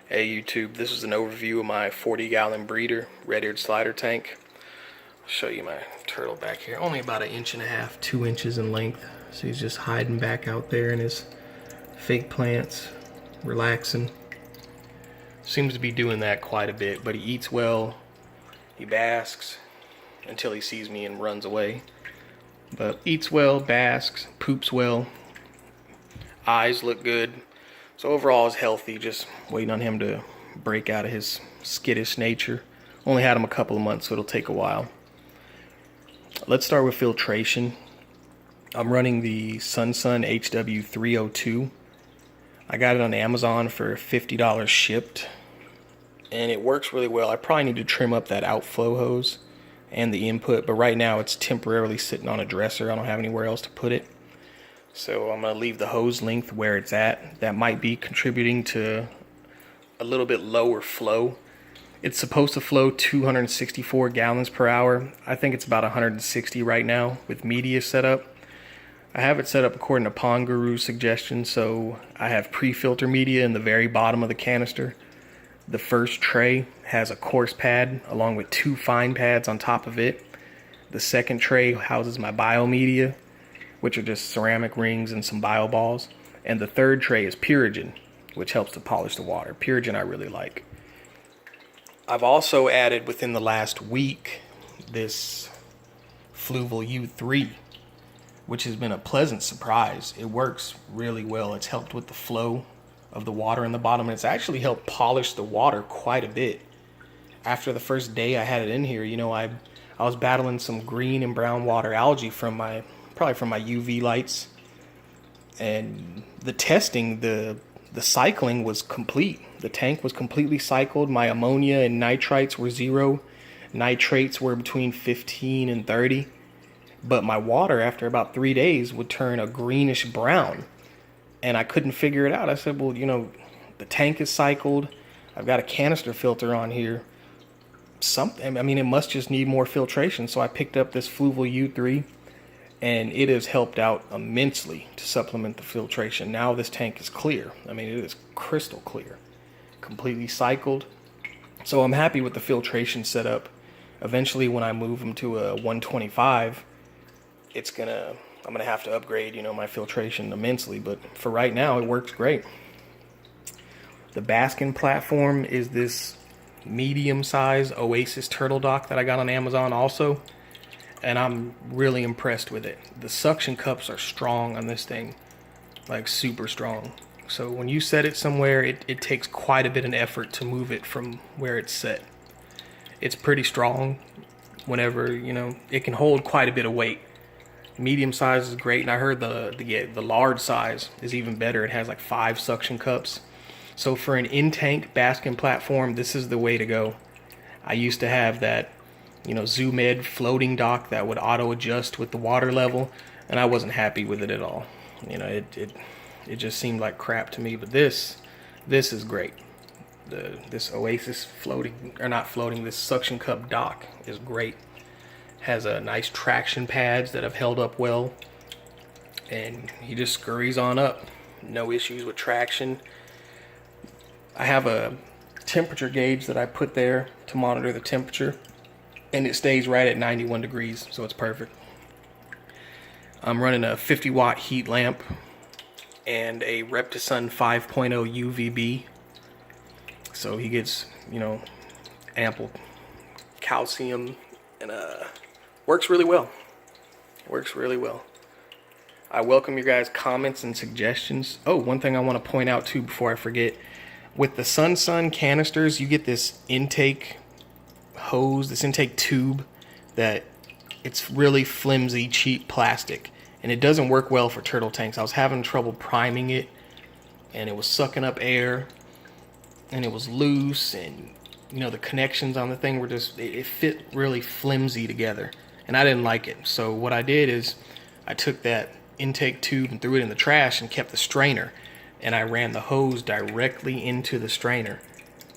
Hey YouTube, this is an overview of my 40-gallon breeder red-eared slider tank. I'll show you my turtle back here. Only about 1.5 inches, 2 inches in length. So he's just hiding back out there in his fake plants, relaxing. Seems to be doing that quite a bit, but he eats well, he basks until he sees me and runs away. But eats well, basks, poops well, eyes look good. So overall is healthy, just waiting on him to break out of his skittish nature. Only had him a couple of months, so it'll take a while. Let's start with filtration. I'm running the SunSun HW302. I got it on Amazon for $50 shipped, and it works really well. I probably need to trim up that outflow hose and the input, but right now it's temporarily sitting on a dresser. I don't have anywhere else to put it. So I'm going to leave the hose length where it's at. That might be contributing to a little bit lower flow. It's supposed to flow 264 gallons per hour. I think it's about 160 right now with media set up. I have it set up according to Pond Guru's suggestion, so I have pre-filter media in the very bottom of the canister. The first tray has a coarse pad along with 2 fine pads on top of it. The second tray houses my biomedia, which are just ceramic rings and some bio balls. And the third tray is Purigen, which helps to polish the water. Purigen I really like. I've also added within the last week this Fluval U3, which has been a pleasant surprise. It works really well. It's helped with the flow of the water in the bottom, and it's actually helped polish the water quite a bit. After the first day I had it in here, I was battling some green and brown water algae probably from my UV lights, and the testing, the cycling was complete. The tank was completely cycled. My ammonia and nitrites were 0. Nitrates were between 15 and 30. But my water, after about 3 days, would turn a greenish brown, and I couldn't figure it out. I said, well, the tank is cycled. I've got a canister filter on here. It must just need more filtration. So I picked up this Fluval U3, and it has helped out immensely to supplement the filtration. Now this tank is clear. It is crystal clear, completely cycled. So I'm happy with the filtration setup. Eventually, when I move them to a 125, I'm gonna have to upgrade, my filtration immensely. But for right now, it works great. The basking platform is this medium-size Oasis turtle dock that I got on Amazon also, and I'm really impressed with it. The suction cups are strong on this thing, like super strong. So when you set it somewhere, it takes quite a bit of effort to move it from where it's set. It's pretty strong whenever, it can hold quite a bit of weight. Medium size is great, and I heard the large size is even better. It has like 5 suction cups. So for an in-tank basking platform, this is the way to go. I used to have that ZooMed floating dock that would auto adjust with the water level, and I wasn't happy with it at all. It just seemed like crap to me. But this is great. This Oasis this suction cup dock is great. Has a nice traction pads that have held up well, and he just scurries on up. No issues with traction. I have a temperature gauge that I put there to monitor the temperature, and it stays right at 91 degrees, so it's perfect. I'm running a 50-watt heat lamp and a Reptisun 5.0 UVB, so he gets, ample calcium, and works really well. I welcome your guys' comments and suggestions. Oh, one thing I want to point out too before I forget, with the SunSun canisters, you get this intake hose, this intake tube that it's really flimsy, cheap plastic, and it doesn't work well for turtle tanks. I was having trouble priming it, and it was sucking up air, and it was loose, and the connections on the thing were just, it fit really flimsy together, and I didn't like it. So what I did is I took that intake tube and threw it in the trash and kept the strainer, and I ran the hose directly into the strainer,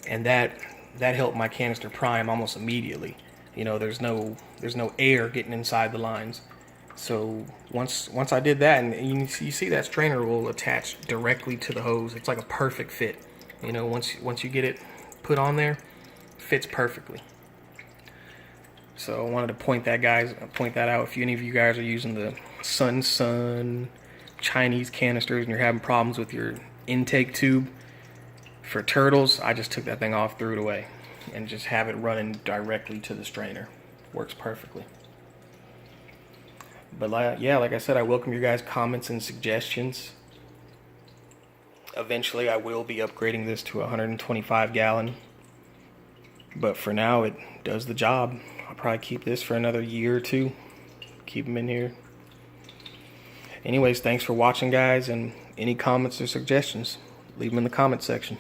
and that helped my canister prime almost immediately. There's no air getting inside the lines. So once I did that, and you see that strainer will attach directly to the hose. It's like a perfect fit. You know, once you get it put on there, fits perfectly. So I wanted to point that out. If any of you guys are using the Sun Chinese canisters and you're having problems with your intake tube for turtles, I just took that thing off, threw it away, and just have it running directly to the strainer. Works perfectly. But yeah, like I said, I welcome your guys' comments and suggestions. Eventually, I will be upgrading this to 125 gallon. But for now, it does the job. I'll probably keep this for another year or two. Keep them in here. Anyways, thanks for watching, guys. And any comments or suggestions, leave them in the comment section.